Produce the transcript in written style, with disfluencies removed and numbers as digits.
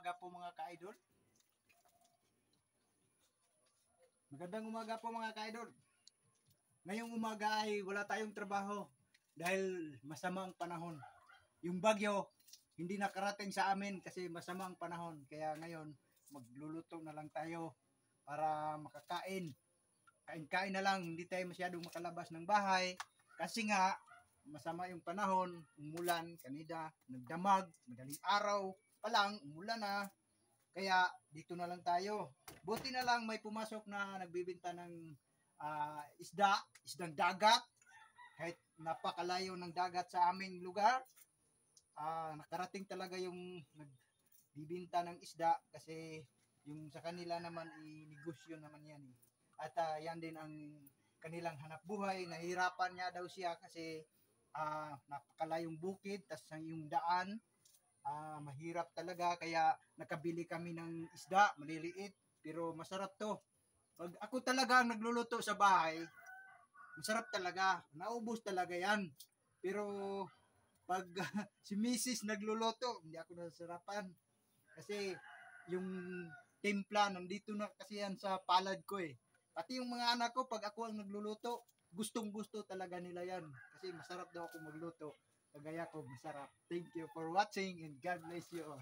umaga po mga ka-idol. Magandang umaga po mga ka-idol. Ngayong umaga ay wala tayong trabaho dahil masama ang panahon. Yung bagyo hindi nakarating sa amin kasi masama ang panahon. Kaya ngayon magluluto na lang tayo para makakain. Kain-kain na lang, hindi tayo masyadong makalabas ng bahay kasi nga masama yung panahon, umulan kanina, nagdamag, madaling araw pa lang, umulan na. Kaya dito na lang tayo. Buti na lang may pumasok na nagbibenta ng isdang dagat. Kahit napakalayo ng dagat sa aming lugar, nakarating talaga yung nagbibenta ng isda kasi yung sa kanila naman negosyo naman yan. At yan din ang kanilang hanap buhay. Nahihirapan nga daw siya kasi napakalayong bukid, tas yung daan mahirap talaga, kaya nakabili kami ng isda, maliliit pero masarap to. Pag ako talaga ang nagluluto sa bahay, masarap talaga, naubos talaga yan. Pero pag si Mrs. nagluluto, hindi ako nasarapan kasi yung timpla nandito na kasi yan sa palad ko eh. Pati yung mga anak ko, pag ako ang nagluluto, gustong gusto talaga nila yan kasi masarap daw ako magluto. Kagaya ko, masarap. Thank you for watching and God bless you all.